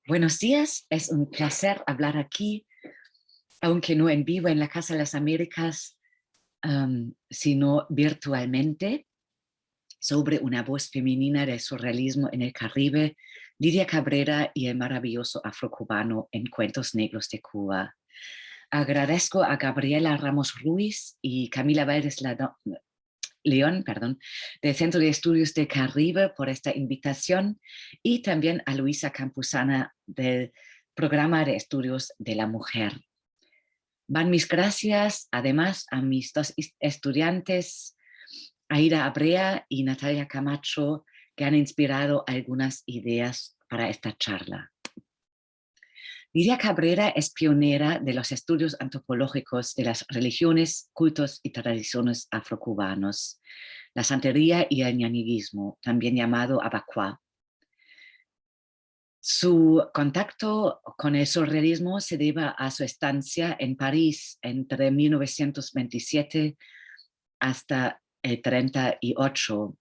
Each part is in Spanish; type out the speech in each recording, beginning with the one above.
Buenos días, es un placer hablar aquí, aunque no en vivo en la Casa de las Américas, sino virtualmente, sobre una voz femenina del surrealismo en el Caribe, Lidia Cabrera y el maravilloso afrocubano en Cuentos Negros de Cuba. Agradezco a Gabriela Ramos Ruiz y Camila Valdés León, del Centro de Estudios del Caribe por esta invitación y también a Luisa Campuzana del Programa de Estudios de la Mujer. Van mis gracias además a mis dos estudiantes, Aida Abrea y Natalia Camacho, que han inspirado algunas ideas para esta charla. Lidia Cabrera es pionera de los estudios antropológicos de las religiones, cultos y tradiciones afrocubanos, la santería y el ñañiguismo, también llamado abacuá. Su contacto con el surrealismo se debe a su estancia en París entre 1927 hasta el 38.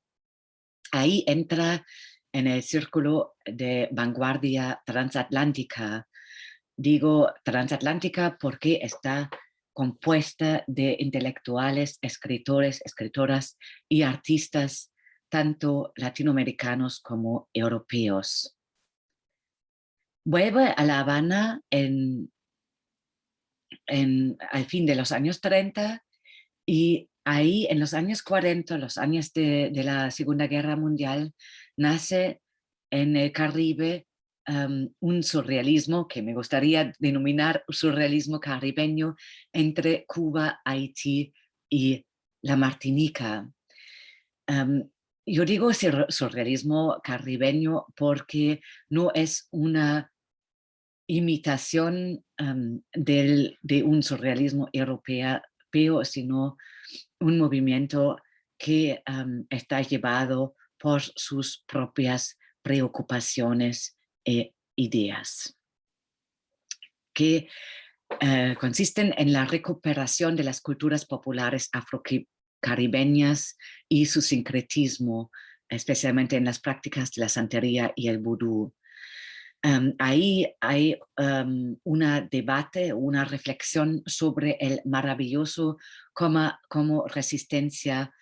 Ahí entra en el círculo de vanguardia transatlántica. Digo transatlántica porque está compuesta de intelectuales, escritores, escritoras y artistas, tanto latinoamericanos como europeos. Vuelve a La Habana al fin de los años 30 y ahí en los años 40, los años de la Segunda Guerra Mundial, nace en el Caribe un surrealismo que me gustaría denominar surrealismo caribeño entre Cuba, Haití y la Martinica. Yo digo surrealismo caribeño porque no es una imitación de un surrealismo europeo, sino un movimiento que está llevado por sus propias preocupaciones e ideas, que consisten en la recuperación de las culturas populares afrocaribeñas y su sincretismo, especialmente en las prácticas de la santería y el vudú. Ahí hay un debate, una reflexión sobre el maravilloso como resistencia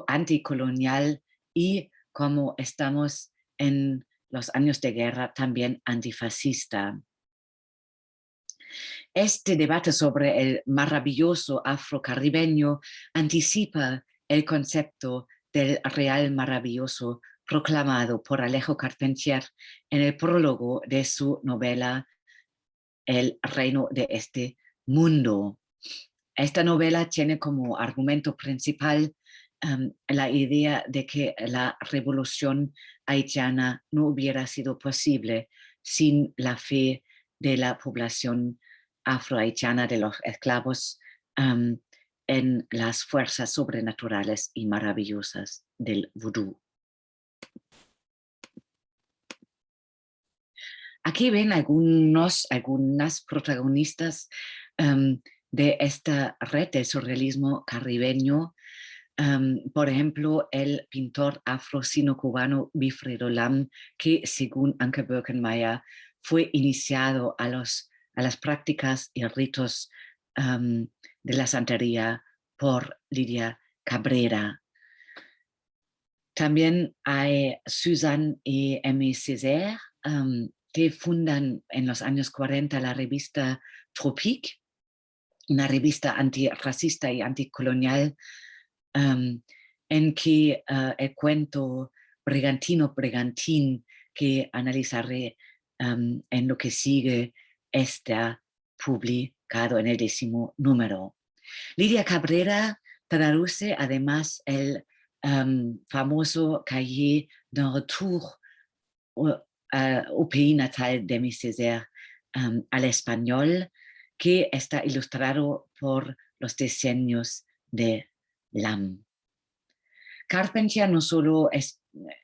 anticolonial y como estamos en los años de guerra también antifascista. Este debate sobre el maravilloso afrocaribeño anticipa el concepto del real maravilloso proclamado por Alejo Carpentier en el prólogo de su novela El reino de este mundo. Esta novela tiene como argumento principal la idea de que la revolución haitiana no hubiera sido posible sin la fe de la población afrohaitiana, de los esclavos, en las fuerzas sobrenaturales y maravillosas del vudú. Aquí ven algunas protagonistas de esta red de surrealismo caribeño. Por ejemplo, el pintor afro-sino-cubano Wilfredo Lam, que según Anke Birkenmeier fue iniciado a las prácticas y ritos de la santería por Lidia Cabrera. También hay Suzanne y Aimé Césaire, que fundan en los años 40 la revista Tropique, una revista antirracista y anticolonial, en que el cuento Brigantino Brigantín, que analizaré en lo que sigue, está publicado en el 10º número. Lidia Cabrera traduce además el famoso Cahier d'un retour au pays natal de Aimé Césaire al español, que está ilustrado por los diseños de Lam. Carpentier no solo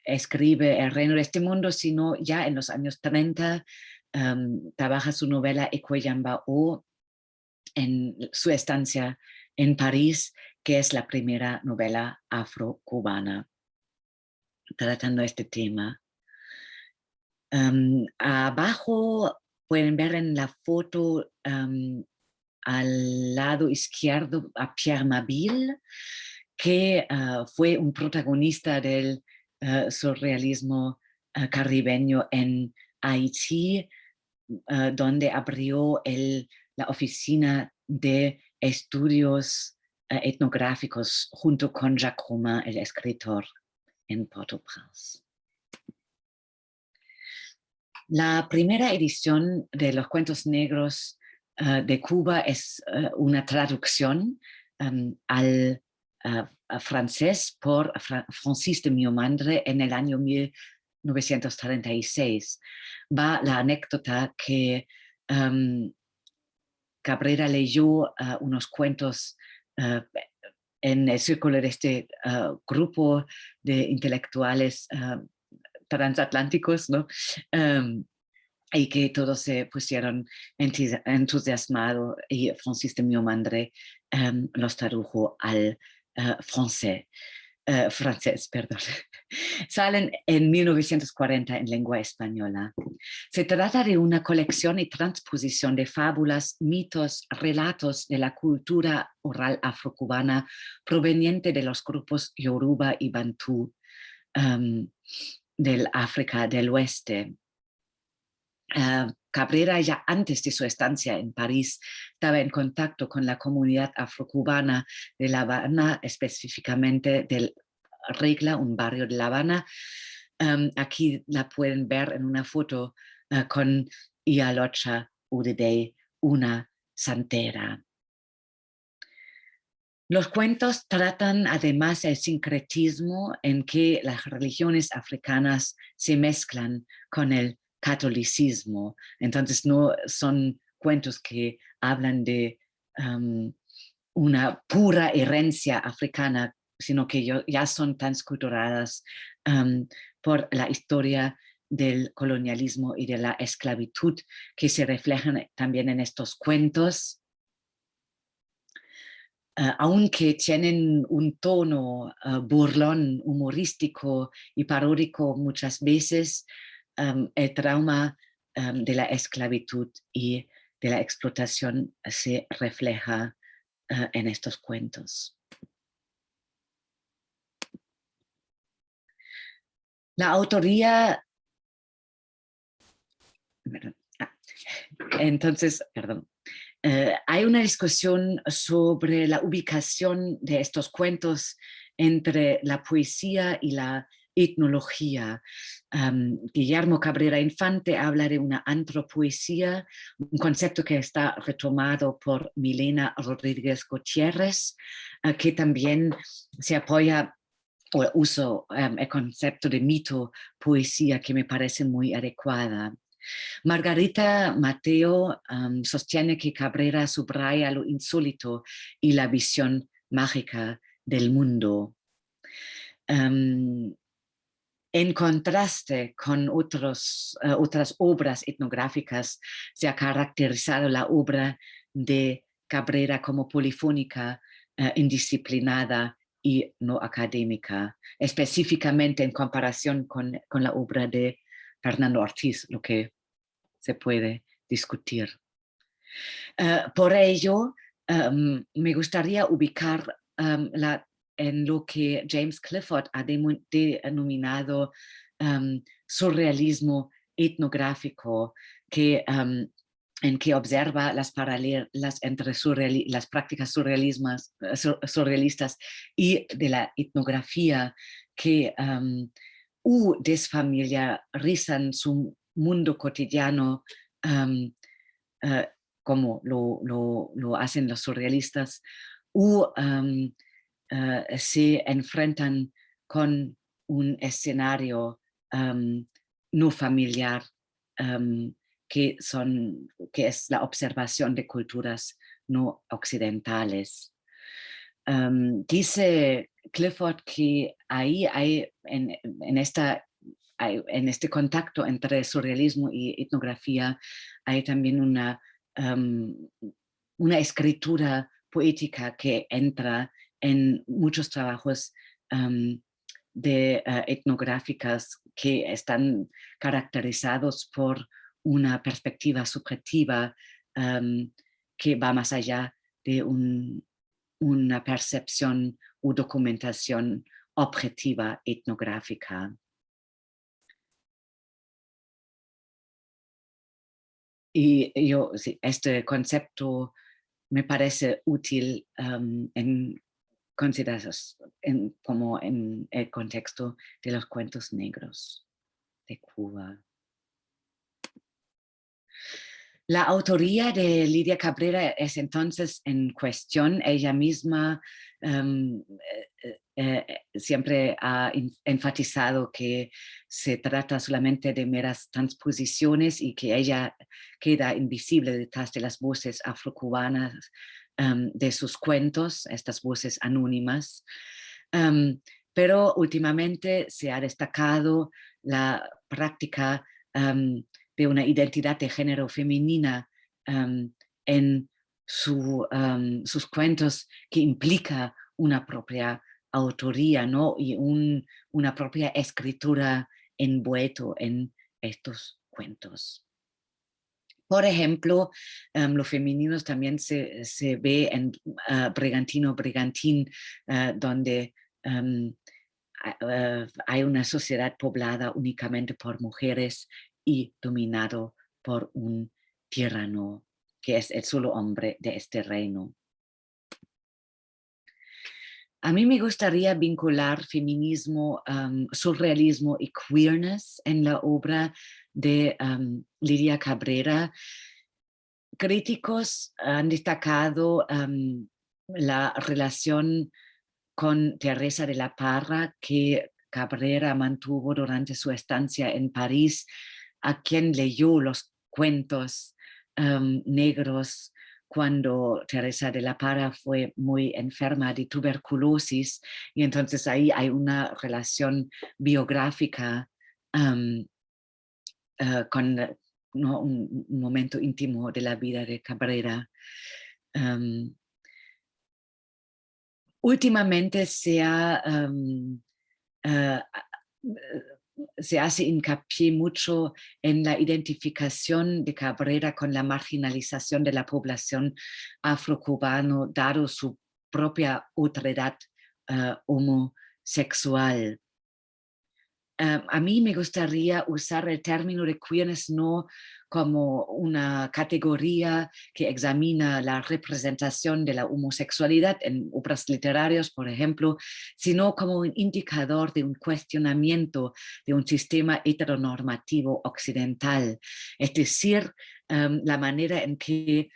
escribe El reino de este mundo, sino ya en los años 30 trabaja su novela Equayambao en su estancia en París, que es la primera novela afrocubana tratando este tema. Abajo pueden ver en la foto al lado izquierdo a Pierre Mabille, que fue un protagonista del surrealismo caribeño en Haití, donde abrió la oficina de estudios etnográficos junto con Jacques Romain, el escritor, en Port-au-Prince. La primera edición de los cuentos negros de Cuba es una traducción al francés por Francis de Miomandre en el año 1936. Va la anécdota que Cabrera leyó unos cuentos en el círculo de este grupo de intelectuales transatlánticos, ¿no? Y que todos se pusieron entusiasmados y Francis de Miomandre los tradujo al francés. Perdón. Salen en 1940 en lengua española. Se trata de una colección y transposición de fábulas, mitos, relatos de la cultura oral afrocubana proveniente de los grupos Yoruba y Bantú del África del Oeste. Cabrera, ya antes de su estancia en París, estaba en contacto con la comunidad afrocubana de La Habana, específicamente del Regla, un barrio de La Habana. Aquí la pueden ver en una foto con Ialocha Udidey, una santera. Los cuentos tratan además el sincretismo en que las religiones africanas se mezclan con el catolicismo. Entonces no son cuentos que hablan de una pura herencia africana, sino que ya son transculturadas por la historia del colonialismo y de la esclavitud que se reflejan también en estos cuentos. Aunque tienen un tono burlón, humorístico y paródico muchas veces, el trauma de la esclavitud y de la explotación se refleja en estos cuentos. La autoría... Entonces, perdón. Hay una discusión sobre la ubicación de estos cuentos entre la poesía y la etnología. Guillermo Cabrera Infante habla de una antropoesía, un concepto que está retomado por Milena Rodríguez Gutiérrez, que también se apoya o uso el concepto de mito poesía, que me parece muy adecuada. Margarita Mateo sostiene que Cabrera subraya lo insólito y la visión mágica del mundo. En contraste con otras obras etnográficas, se ha caracterizado la obra de Cabrera como polifónica, indisciplinada y no académica, específicamente en comparación con la obra de Fernando Ortiz, lo que se puede discutir. Por ello, me gustaría ubicar en lo que James Clifford ha denominado surrealismo etnográfico, en que observa las paralelas entre las prácticas surrealistas y de la etnografía que desfamiliarizan su mundo cotidiano como lo hacen los surrealistas, se enfrentan con un escenario no familiar, que es la observación de culturas no occidentales. Dice Clifford que ahí hay en este contacto entre surrealismo y etnografía hay también una escritura poética que entra en muchos trabajos de etnográficas que están caracterizados por una perspectiva subjetiva que va más allá de una percepción o documentación objetiva etnográfica. Y sí, este concepto me parece útil en como en el contexto de los cuentos negros de Cuba. La autoría de Lidia Cabrera es entonces en cuestión. Ella misma siempre ha enfatizado que se trata solamente de meras transposiciones y que ella queda invisible detrás de las voces afrocubanas de sus cuentos, estas voces anónimas. Pero últimamente se ha destacado la práctica de una identidad de género femenina en sus cuentos que implica una propia autoría, ¿no? Y una propia escritura envuelto en estos cuentos. Por ejemplo, los femeninos también se ve en Brigantino Brigantín, donde hay una sociedad poblada únicamente por mujeres y dominado por un tirano, que es el solo hombre de este reino. A mí me gustaría vincular feminismo, surrealismo y queerness en la obra de Lidia Cabrera. Críticos han destacado la relación con Teresa de la Parra que Cabrera mantuvo durante su estancia en París, a quien leyó los cuentos negros cuando Teresa de la Parra fue muy enferma de tuberculosis, y entonces ahí hay una relación biográfica con ¿no? un momento íntimo de la vida de Cabrera. Últimamente se hace hincapié mucho en la identificación de Cabrera con la marginalización de la población afrocubana, dado su propia otredad homosexual. A mí me gustaría usar el término de queerness no como una categoría que examina la representación de la homosexualidad en obras literarias, por ejemplo, sino como un indicador de un cuestionamiento de un sistema heteronormativo occidental, es decir, la manera en que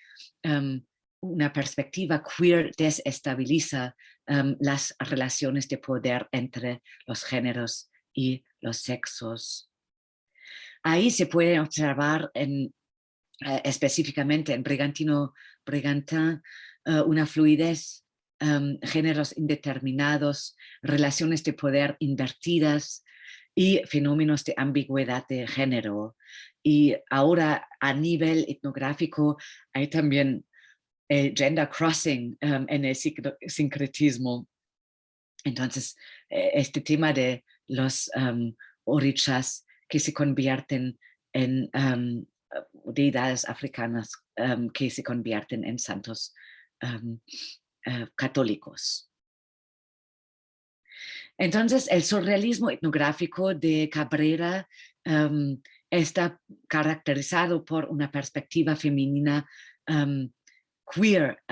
una perspectiva queer desestabiliza las relaciones de poder entre los géneros y los sexos. Ahí se puede observar específicamente en Brigantino Brigantin una fluidez, géneros indeterminados, relaciones de poder invertidas y fenómenos de ambigüedad de género. Y ahora a nivel etnográfico hay también el gender crossing en el sincretismo. Entonces, este tema de los orichas que se convierten en deidades africanas que se convierten en santos católicos. Entonces, el surrealismo etnográfico de Cabrera está caracterizado por una perspectiva femenina queer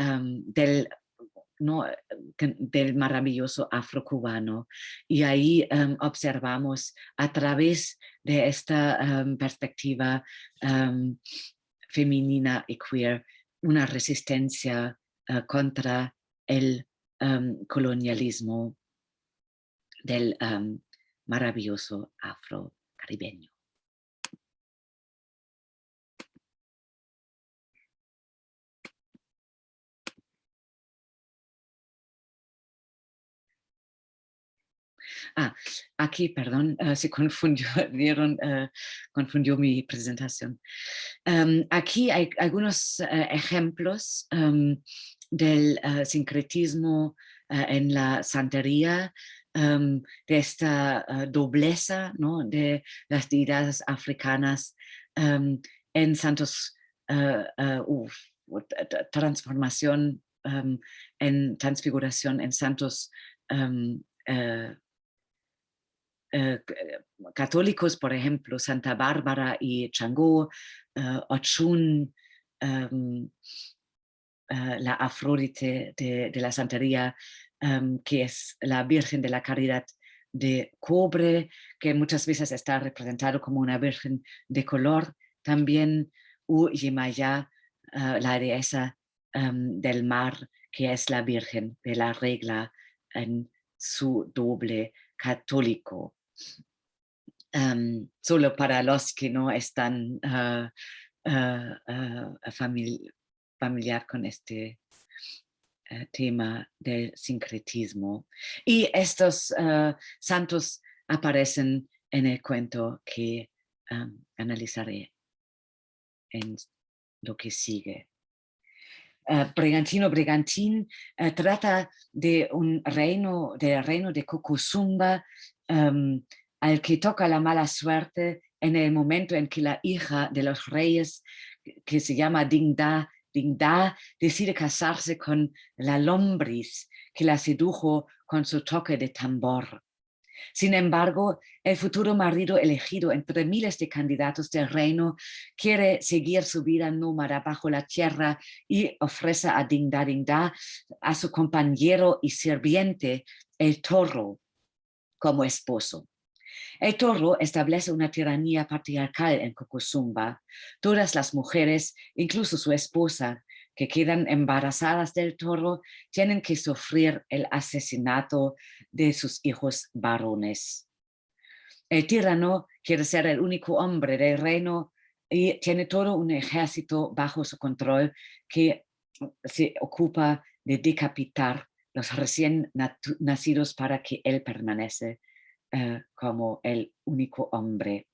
del maravilloso afrocubano. Y ahí observamos a través de esta perspectiva femenina y queer una resistencia contra el colonialismo del maravilloso afro-caribeño. Aquí, perdón, se confundió mi presentación. Aquí hay algunos ejemplos del sincretismo en la santería de esta dobleza, ¿no? De las deidades africanas en santos, transformación, en transfiguración en santos católicos, por ejemplo, Santa Bárbara y Changó, Ochun, la Afrodite de la santería, que es la Virgen de la Caridad de cobre, que muchas veces está representado como una virgen de color. También Yemaya, la dehesa del mar, que es la Virgen de la Regla en su doble católico. Solo para los que no están familiar con este tema del sincretismo. Y estos santos aparecen en el cuento que analizaré en lo que sigue. Brigantino Brigantín trata de un reino, del reino de Kukusumba, al que toca la mala suerte en el momento en que la hija de los reyes, que se llama Dingda, decide casarse con la lombriz que la sedujo con su toque de tambor. Sin embargo, el futuro marido elegido entre miles de candidatos del reino quiere seguir su vida nómada bajo la tierra y ofrece a Dingda a su compañero y sirviente, el toro, como esposo. El toro establece una tiranía patriarcal en Kukusumba. Todas las mujeres, incluso su esposa, que quedan embarazadas del toro, tienen que sufrir el asesinato de sus hijos varones. El tirano quiere ser el único hombre del reino y tiene todo un ejército bajo su control que se ocupa de decapitar los recién nacidos para que él permanece como el único hombre.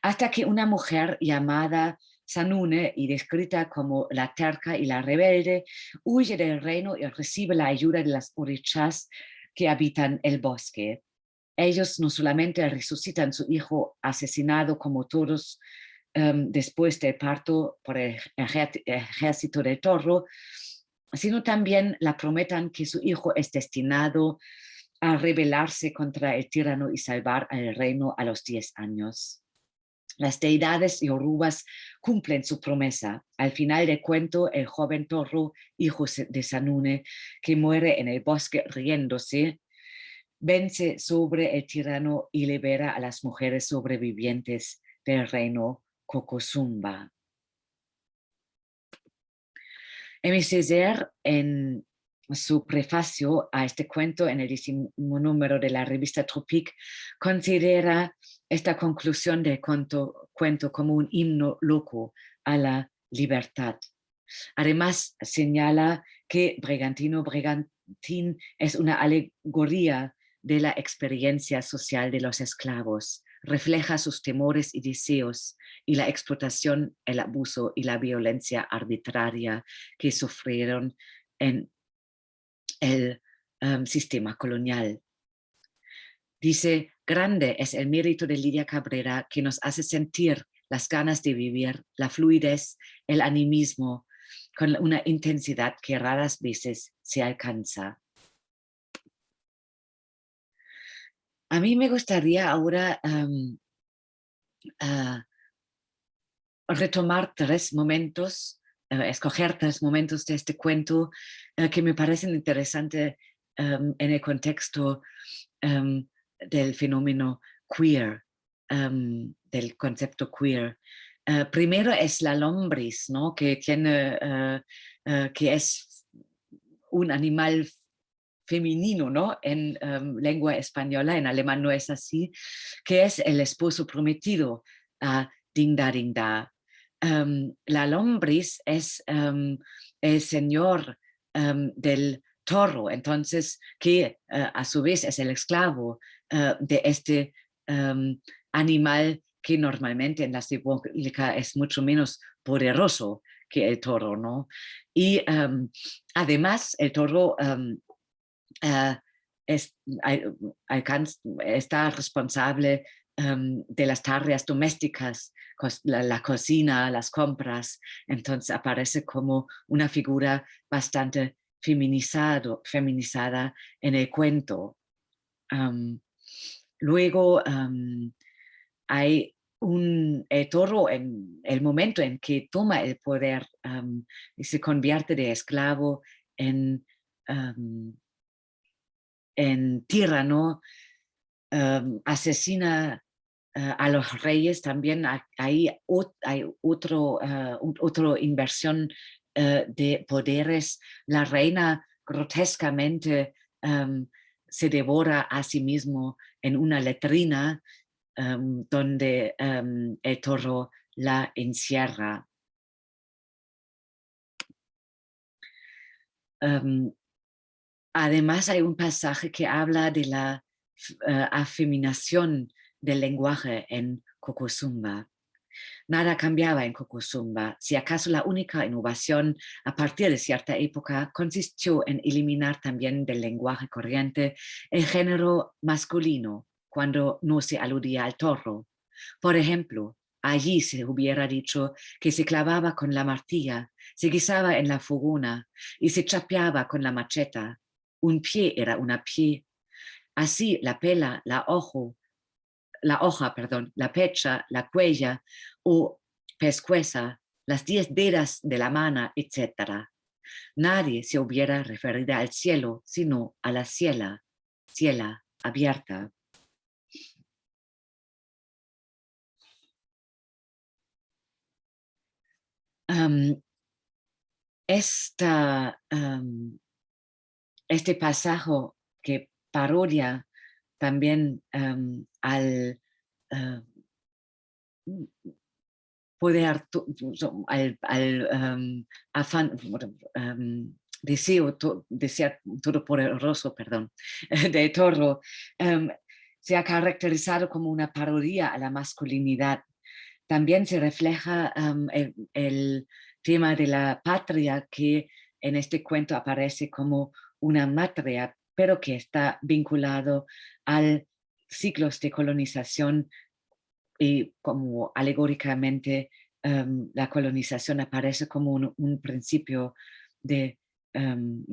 Hasta que una mujer llamada Sanune y descrita como la terca y la rebelde huye del reino y recibe la ayuda de las orichas que habitan el bosque. Ellos no solamente resucitan su hijo asesinado como todos después del parto por el ejército del toro, sino también la prometen que su hijo es destinado a rebelarse contra el tirano y salvar al reino a los 10 años. Las deidades yorubas cumplen su promesa. Al final del cuento, el joven toro, hijo de Sanune, que muere en el bosque riéndose, vence sobre el tirano y libera a las mujeres sobrevivientes del reino Kukusumba. Aimé Césaire, en su prefacio a este cuento en el 10º número de la revista Tropique, considera esta conclusión del cuento como un himno loco a la libertad. Además, señala que Brigantino Brigantín es una alegoría de la experiencia social de los esclavos, refleja sus temores y deseos y la explotación, el abuso y la violencia arbitraria que sufrieron en el sistema colonial. Dice, grande es el mérito de Lidia Cabrera que nos hace sentir las ganas de vivir, la fluidez, el animismo, con una intensidad que raras veces se alcanza. A mí me gustaría ahora retomar 3 momentos, escoger 3 momentos de este cuento que me parecen interesantes en el contexto del fenómeno queer, del concepto queer. Primero es la lombriz, ¿no? Que es un animal femenino, ¿no? En lengua española, en alemán no es así, que es el esposo prometido a Dingda. La lombriz es el señor del toro, entonces que a su vez es el esclavo de este animal que normalmente en la simbólica es mucho menos poderoso que el toro, ¿no? Y además el toro está responsable de las tareas domésticas, la cocina, las compras. Entonces aparece como una figura bastante feminizada en el cuento. Luego hay el toro en el momento en que toma el poder y se convierte de esclavo en tirano, asesina a los reyes. También hay otra inversión de poderes. La reina grotescamente se devora a sí mismo en una letrina donde el toro la encierra. Además, hay un pasaje que habla de la afeminación del lenguaje en Cocosumba. Nada cambiaba en Cocosumba. Si acaso la única innovación a partir de cierta época consistió en eliminar también del lenguaje corriente el género masculino cuando no se aludía al toro. Por ejemplo, allí se hubiera dicho que se clavaba con la martilla, se guisaba en la fogona y se chapeaba con la macheta. Un pie era una pie. Así la pela, la hoja, la pecha, la cuella o pescueza, las 10 dedos de la mano, etc. Nadie se hubiera referido al cielo, sino a la ciela abierta. Este pasaje que parodia también al poder, al afán, deseo todopoderoso, de toro, se ha caracterizado como una parodia a la masculinidad. También se refleja el tema de la patria, que en este cuento aparece como una matria, pero que está vinculado a ciclos de colonización, y como alegóricamente la colonización aparece como un principio de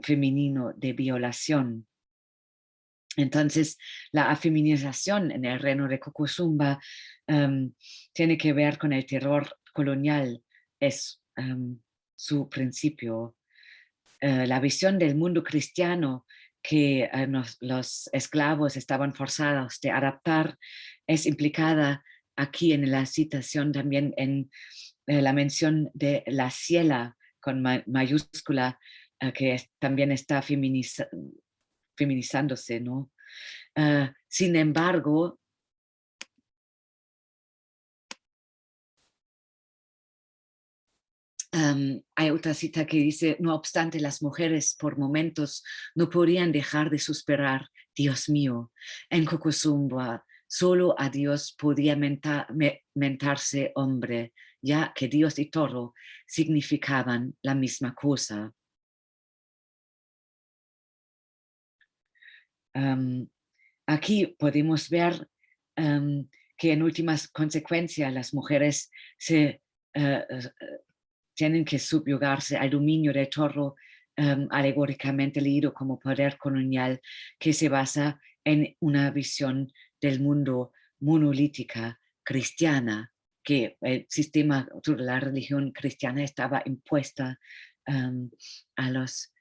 femenino de violación. Entonces, la afeminización en el reino de Cocosumba tiene que ver con el terror colonial, es su principio. La visión del mundo cristiano que los esclavos estaban forzados de adaptar es implicada aquí en la citación, también en la mención de la ciela con mayúscula, que también está feminizándose, ¿no? Sin embargo, hay otra cita que dice: no obstante, las mujeres por momentos no podían dejar de suspirar, Dios mío. En Cocosumba solo a Dios podía mentarse hombre, ya que Dios y toro significaban la misma cosa. Aquí podemos ver que en últimas consecuencias las mujeres tienen que subyugarse al dominio del toro, alegóricamente leído como poder colonial, que se basa en una visión del mundo monolítica cristiana, que el sistema, la religión cristiana estaba impuesta a los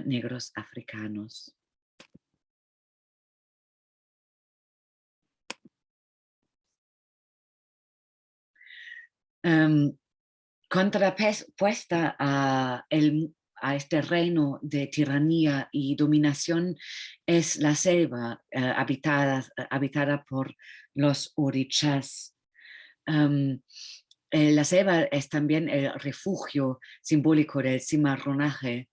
negros africanos. Contrapuesta a este reino de tiranía y dominación es la selva habitada por los orichás. La selva es también el refugio simbólico del cimarronaje,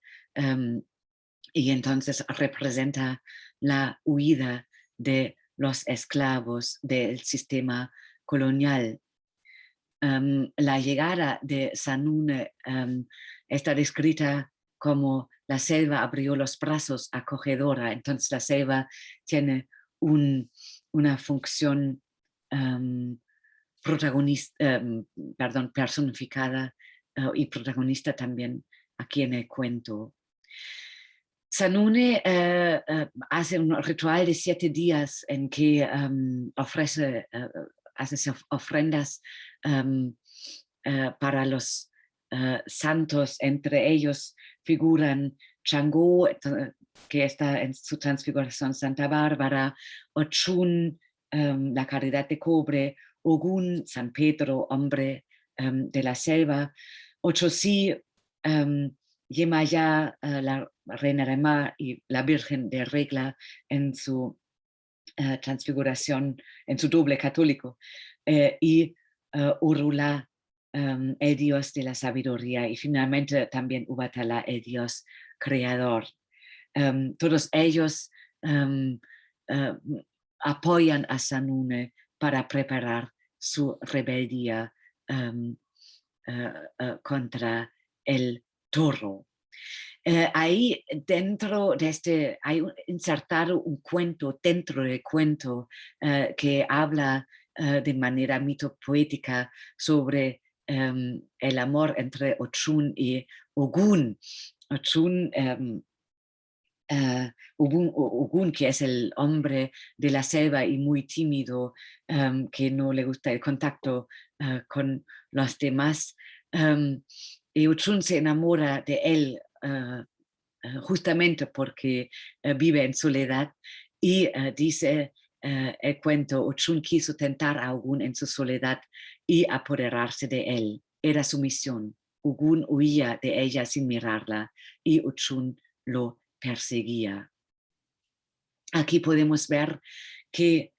y entonces representa la huida de los esclavos del sistema colonial. La llegada de Sanune está descrita como la selva abrió los brazos acogedora. Entonces la selva tiene una función personificada y protagonista también aquí en el cuento. Sanune hace un ritual de 7 días en que hace ofrendas para los santos. Entre ellos figuran Changó, que está en su transfiguración, Santa Bárbara, Ochun, la caridad de cobre, Ogún, San Pedro, hombre de la selva, Ochosí, Yemayá, la reina de mar, y la Virgen de Regla en su transfiguración, en su doble católico, y Urula, el dios de la sabiduría, y finalmente también Ubatala, el dios creador. Todos ellos apoyan a Sanune para preparar su rebeldía contra el toro. Ahí dentro de hay insertado un cuento dentro del cuento que habla de manera mitopoética sobre el amor entre Ochun y Ogún. Ochun, Ogún, que es el hombre de la selva y muy tímido, que no le gusta el contacto con los demás, y Ochun se enamora de él justamente porque vive en soledad, y dice el cuento: Ochun quiso tentar a Ogún en su soledad y apoderarse de él. Era su misión. Ogún huía de ella sin mirarla y Ochun lo perseguía. Aquí podemos ver que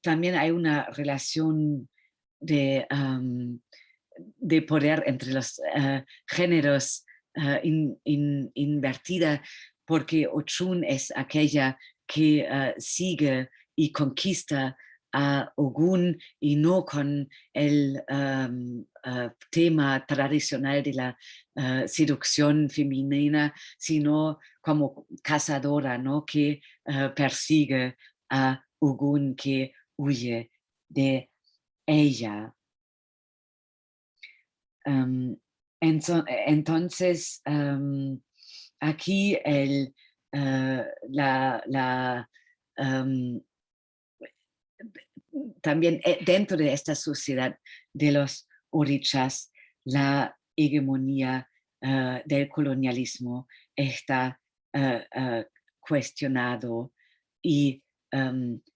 también hay una relación de poder entre los géneros invertida, porque Ochun es aquella que sigue y conquista a Ogún, y no con el tema tradicional de la seducción femenina, sino como cazadora, ¿no? Que persigue a Ogún, que huye de ella. Entonces, aquí también dentro de esta sociedad de los orichas, la hegemonía del colonialismo está cuestionado y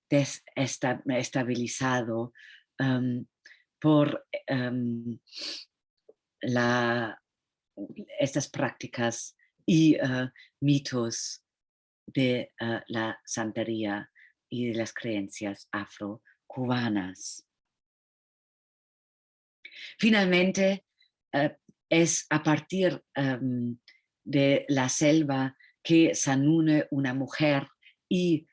desestabilizado por estas prácticas y mitos de la santería y de las creencias afrocubanas. Finalmente, es a partir de la selva que Sanune, una mujer, y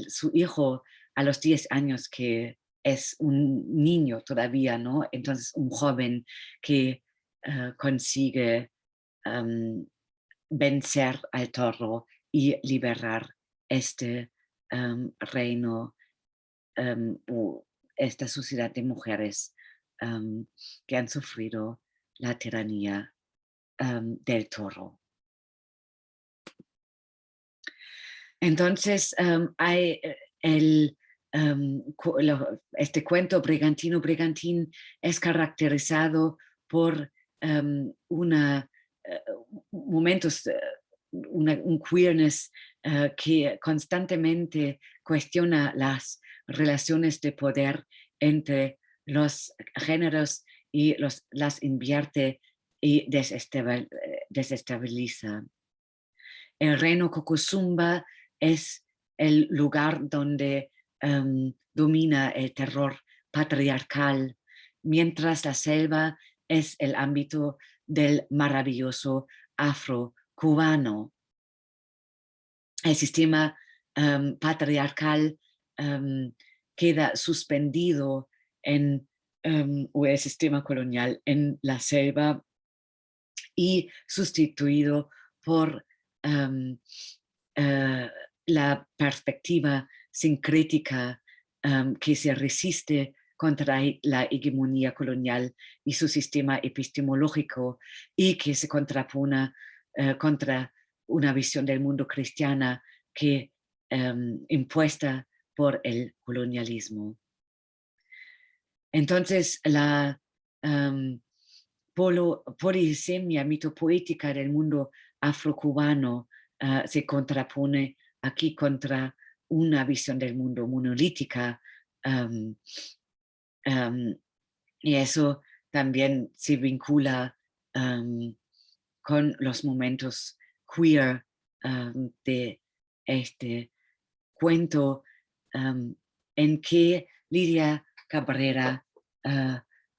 su hijo a los 10 años, que es un niño todavía, ¿no? Entonces un joven que consigue vencer al toro y liberar este reino, o esta sociedad de mujeres que han sufrido la tiranía del toro. Entonces, hay este cuento Brigantín es caracterizado por momentos, un queerness que constantemente cuestiona las relaciones de poder entre los géneros y las invierte y desestabiliza. El reino Cocosumba es el lugar donde domina el terror patriarcal, mientras la selva es el ámbito del maravilloso afro-cubano. El sistema patriarcal queda suspendido en o el sistema colonial en la selva y sustituido por la perspectiva sincrética que se resiste contra la hegemonía colonial y su sistema epistemológico y que se contrapone contra una visión del mundo cristiana que impuesta por el colonialismo. Entonces, la polisemia mitopoética del mundo afrocubano se contrapone aquí contra una visión del mundo monolítica, y eso también se vincula con los momentos queer de este cuento, en que Lidia Cabrera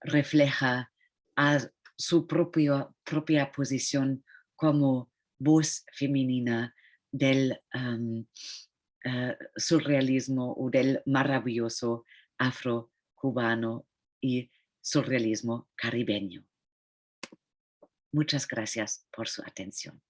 refleja a su propia posición como voz femenina del surrealismo o del maravilloso afro-cubano y surrealismo caribeño. Muchas gracias por su atención.